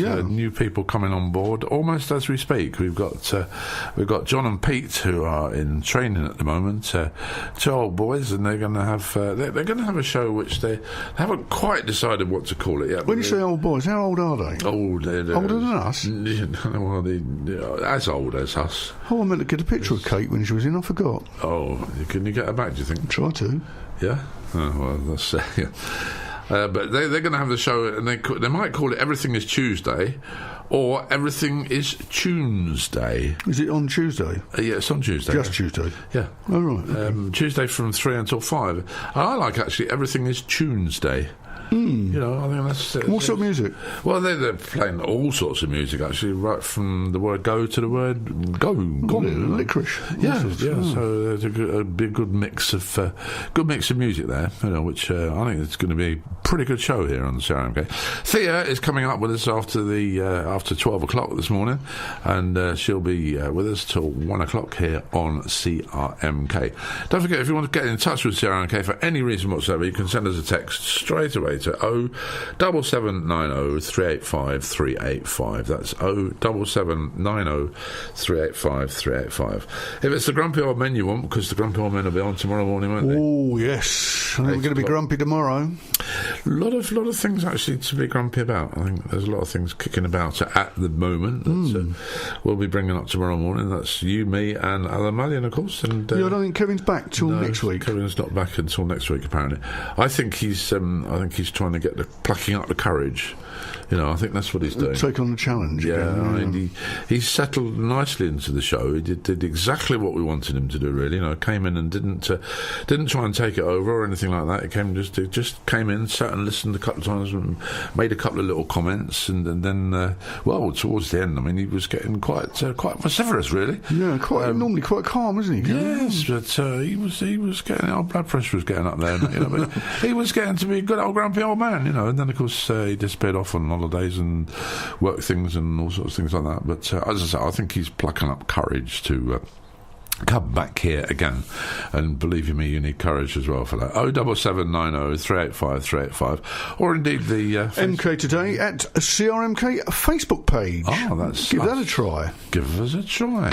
new people coming on board almost as we speak. We've got John and Pete who are in training at the moment, two old boys, and they're going to have they're going to have a show which they haven't quite decided what to call it yet. When you say old boys, how old are they? Old, older than us. Well, as old as us. Oh, I meant to get a picture of Kate when she was in. I forgot. Oh, can you get her back? Do you think? Try to. Yeah. Oh, well, that's. But they're going to have the show, and they might call it Everything is Tuesday, or Everything is Tuesday. Is it on Tuesday? Yeah, it's on Tuesday. Just Tuesday? Yeah. Oh, right. Okay. Tuesday from 3 until 5. And I like, actually, Everything is Tuesday. You know, I think that's... what sort of music? Well, they're playing all sorts of music, actually, right from the word go to the word go. Licorice. Yeah. So there's a good mix of music there, you know, which I think it's going to be a pretty good show here on CRMK. Thea is coming up with us after 12 o'clock this morning, and she'll be with us till 1 o'clock here on CRMK. Don't forget, if you want to get in touch with CRMK for any reason whatsoever, you can send us a text straight away to 07790 385 385. That's 07790 385 385. If it's the Grumpy Old Men you want, because the Grumpy Old Men will be on tomorrow morning, won't they? Oh, yes. I think we're going to be grumpy tomorrow. A lot of things actually to be grumpy about. I think there's a lot of things kicking about at the moment that we'll be bringing up tomorrow morning. That's you, me, and Alan Mallion, of course. And I don't think Kevin's back till next week. Kevin's not back until next week, apparently. I think he's trying to get plucking up the courage. You know, I think that's what he's doing. Take on the challenge. Yeah, I mean, he's settled nicely into the show. He did exactly what we wanted him to do. Really, you know, came in and didn't try and take it over or anything like that. He just came in, sat and listened a couple of times, and made a couple of little comments, and then towards the end, I mean, he was getting quite vociferous, really. Yeah, normally quite calm, isn't he? Yes, but he was getting, our blood pressure was getting up there. You know, but he was getting to be a good old grumpy old man, you know. And then of course he disappeared off on holidays and work things and all sorts of things like that. But as I say, I think he's plucking up courage to come back here again, and believe you me, you need courage as well for that. 07790 385 385, or indeed the MK Today at CRMK Facebook page. Give that a try. Give us a try.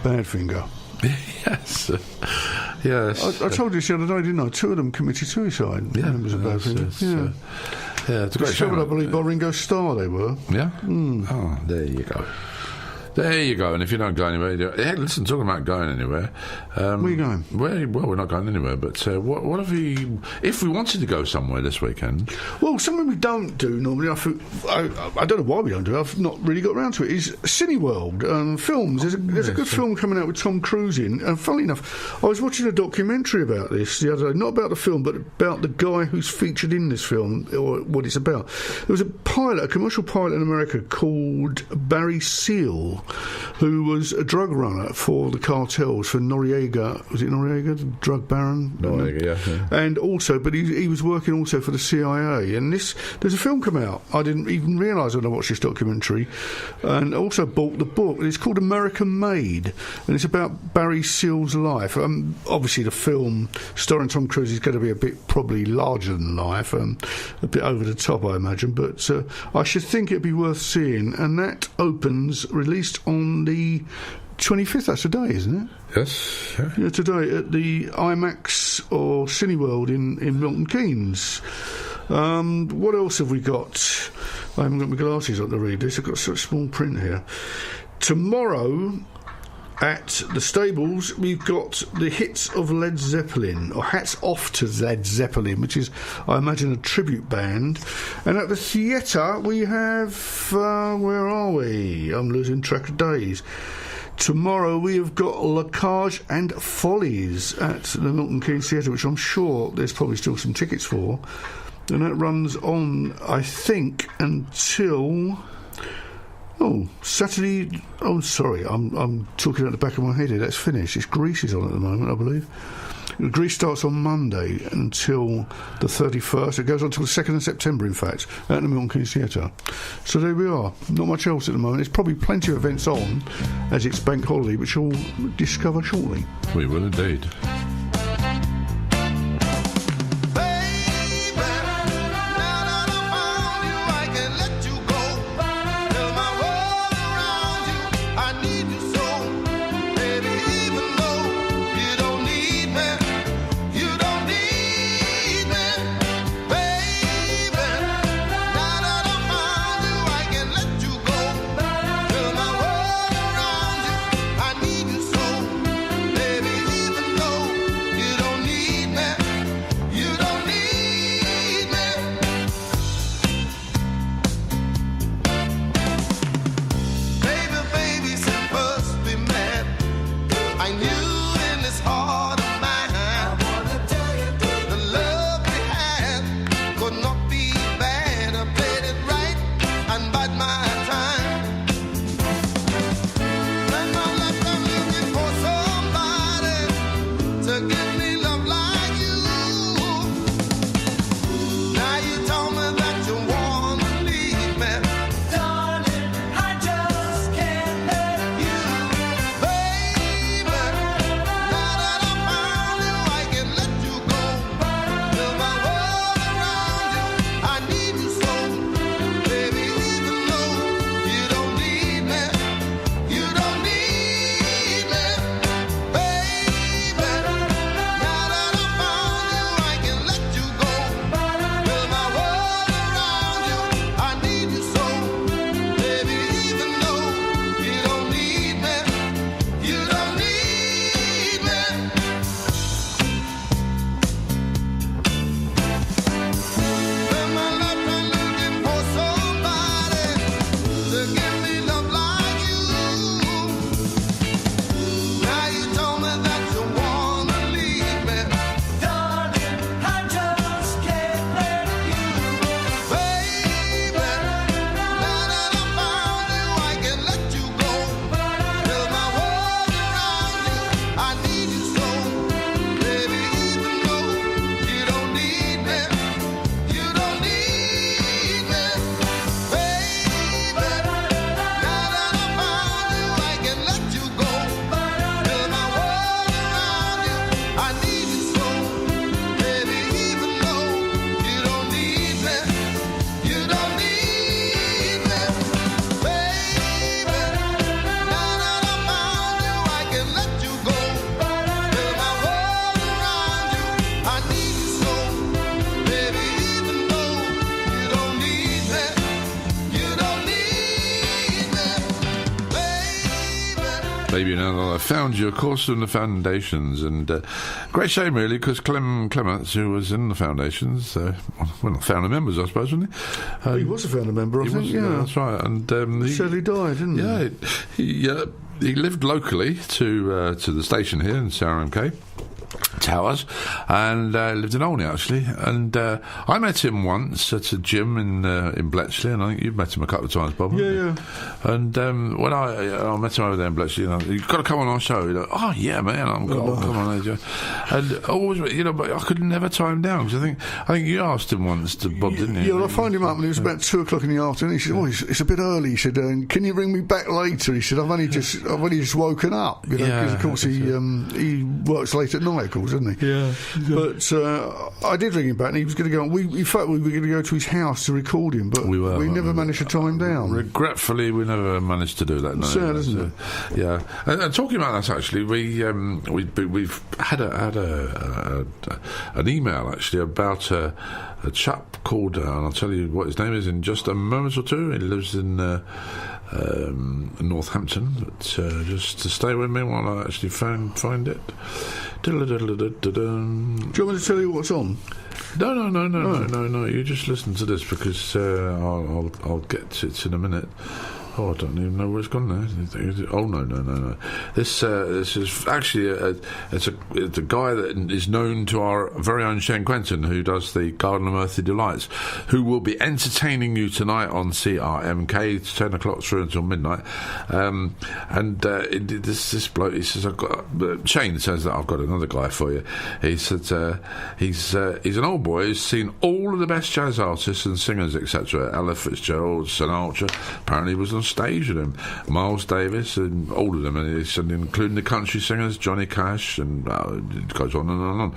Badfinger. Yes. I told you the other day, didn't I? 2 of them committed suicide. Yeah, it was a Badfinger. It's a great show, show. I believe, by Ringo Starr they were. Yeah? Oh, there you go. There you go. And if you don't go anywhere, hey, listen, talking about going anywhere. Where are you going? Well, we're not going anywhere. But what if we wanted to go somewhere this weekend? Well, something we don't do normally. I don't know why we don't do it. I've not really got around to it. Is Cineworld films. There's a good film coming out with Tom Cruise in. And funnily enough, I was watching a documentary about this the other day. Not about the film, but about the guy who's featured in this film or what it's about. There was a commercial pilot in America called Barry Seal, who was a drug runner for the cartels for Noriega. Was it Noriega, the drug baron? Noriega, yeah. And also, but he was working also for the CIA. And there's a film come out. I didn't even realise when I watched this documentary. And also bought the book. It's called American Made, and it's about Barry Seal's life. Obviously, the film starring Tom Cruise is going to be a bit probably larger than life, a bit over the top, I imagine. But I should think it'd be worth seeing. And that opens, released on the 25th. That's today, isn't it? Yes. Yeah, today at the IMAX or Cineworld in Milton Keynes. What else have we got? I haven't got my glasses on to read this. I've got such small print here. Tomorrow at the Stables, we've got the hits of Led Zeppelin, or Hats Off to Led Zeppelin, which is, I imagine, a tribute band. And at the theatre, we have... where are we? I'm losing track of days. Tomorrow we have got La Cage and Follies at the Milton Keynes Theatre, which I'm sure there's probably still some tickets for. And that runs on, I think, until... Saturday... Oh, sorry, I'm talking at the back of my head here. That's finished. It's Grease is on at the moment, I believe. Grease starts on Monday until the 31st. It goes on until the 2nd of September, in fact, at the Milton Keynes Theatre. So there we are. Not much else at the moment. There's probably plenty of events on, as it's bank holiday, which you'll discover shortly. We will indeed. Maybe now I found you, of course, from the Foundations, and great shame really, because Clem Clements, who was in the Foundations, well, not founder members, I suppose, wasn't he? He was a founder member, I think. Yeah, that's right. And he sadly died, didn't he? Yeah, he lived locally to the station here in CRMK Towers, and lived in Olney actually. And I met him once at a gym in Bletchley, and I think you've met him a couple of times, Bob. Yeah. And when I met him over there in Bletchley, you've got to come on our show. Oh yeah, man, come on, Joe. And always, but I could never tie him down, because I think you asked him once to Bob, didn't you? Yeah, well, I phoned him up, and it was about 2:00 in the afternoon. He said, "Oh, it's a bit early." He said, "Can you ring me back later?" He said, "I've only just woken up." Because of course he works late at night, of course, doesn't he? Yeah. But I did ring him back, and he was going to go. In fact, we were going to go to his house to record him, but we never managed to tie him down. Regretfully, we never managed to do that. No, sad, isn't it? Yeah. And talking about that, actually, we've had an email actually about a chap called, and I'll tell you what his name is in just a moment or two. He lives in Northampton, but just to stay with me while I actually find it. Do you want me to tell you what's on? No. You just listen to this, because I'll get to it in a minute. Oh, I don't even know where it's gone now. Oh no! This is actually it's a guy that is known to our very own Shane Quentin, who does the Garden of Earthly Delights, who will be entertaining you tonight on CRMK. It's 10:00 through until midnight. This bloke, he says, Shane says that I've got another guy for you. He said he's an old boy who's seen all of the best jazz artists and singers, etc. Ella Fitzgerald, Sinatra. Apparently, he was on stage with him, Miles Davis, and all of them, and including the country singers, Johnny Cash, and it goes on and on and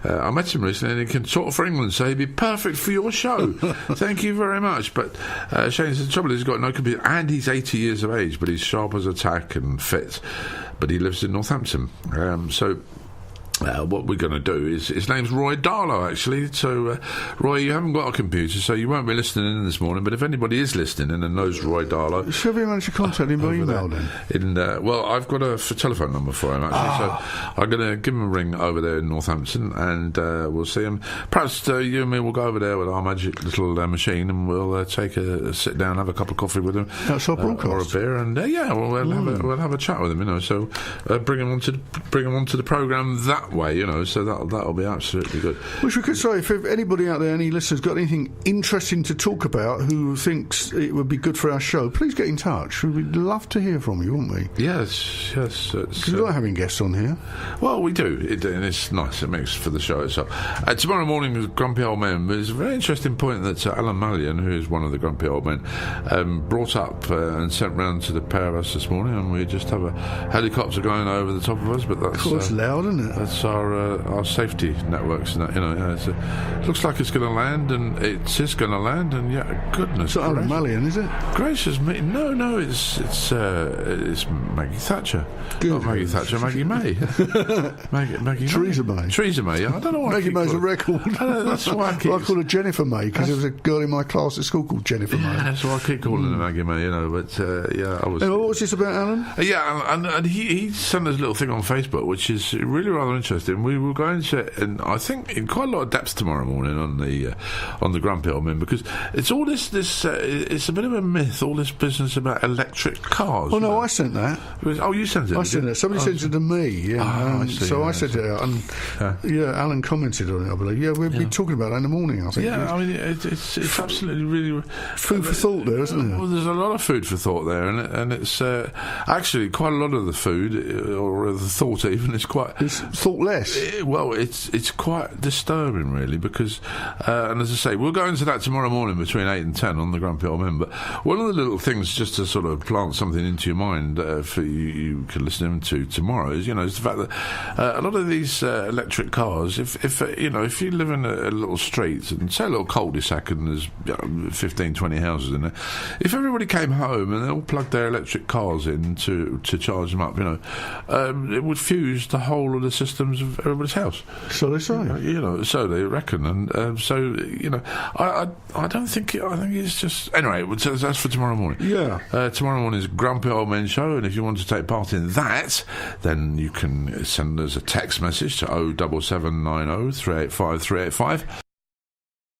on. I met him recently, and he can talk for England, so he'd be perfect for your show. Thank you very much. But Shane says the trouble is he's got no computer, and he's 80 years of age, but he's sharp as a tack and fit. But he lives in Northampton, so. What we're going to do is, his name's Roy Darlow, actually. So, Roy, you haven't got a computer, so you won't be listening in this morning. But if anybody is listening in and knows Roy Darlow, should we manage to contact him by email then? Well, I've got a telephone number for him, actually. So I'm going to give him a ring over there in Northampton, and we'll see him. Perhaps you and me will go over there with our magic little machine, and we'll take a sit down, have a cup of coffee with him. That's our broadcast. Or a beer, and we'll have a chat with him. So bring him onto the programme that way, so that'll be absolutely good. Which we could say, if anybody out there, any listeners, got anything interesting to talk about, who thinks it would be good for our show, please get in touch. We'd love to hear from you, wouldn't we? Yes. Because we like having guests on here. Well, we do, and it's nice. It makes for the show itself. Tomorrow morning with Grumpy Old Men, there's a very interesting point that Alan Mallion, who is one of the Grumpy Old Men, brought up and sent round to the pair of us this morning, and we just have a helicopter going over the top of us. But that's it's loud, isn't it? That's our safety networks, and that, it looks like it's going to land, and it is going to land, and goodness. It's not Alan Mallion, is it? Gracious me, no, it's Maggie Thatcher. Good. Not Maggie Thatcher, Maggie May. Maggie Theresa May. Theresa May. I don't know why Maggie May's a record. That's why I call her Jennifer May, because there was a girl in my class at school called Jennifer May. That's why I keep calling her Maggie May. But I was. What was this about, Alan? And he sent us a little thing on Facebook, which is really rather interesting. We will go into it, and I think in quite a lot of depth tomorrow morning on the Grumpy Old Men, because it's all this it's a bit of a myth, all this business about electric cars. Oh no, I sent that. You sent it. I sent it. Somebody sent it to me. I see, so I sent it out, and Alan commented on it, I believe. Yeah, we'll be talking about that in the morning, I think. Yeah, I mean it's absolutely really food for thought there, isn't there? Well, there's a lot of food for thought there, and it's actually quite a lot of the food, or the thought even, is quite. It's thoughtless. It's quite disturbing, really, because, and as I say, we'll go into that tomorrow morning between 8 and 10 on the Grumpy Old Men. But one of the little things, just to sort of plant something into your mind for you can listen to tomorrow, is the fact that a lot of these electric cars, if you live in a little street, and say a little cul-de-sac, and there's 15, 20 houses in there, if everybody came home and they all plugged their electric cars in to charge them up, it would fuse the whole of the system bottoms of everybody's house. So they say. So they reckon, and I don't think I think it's just anyway. So that's for tomorrow morning. Yeah. Tomorrow morning is Grumpy Old Men Show, and if you want to take part in that, then you can send us a text message to 07790 385 385.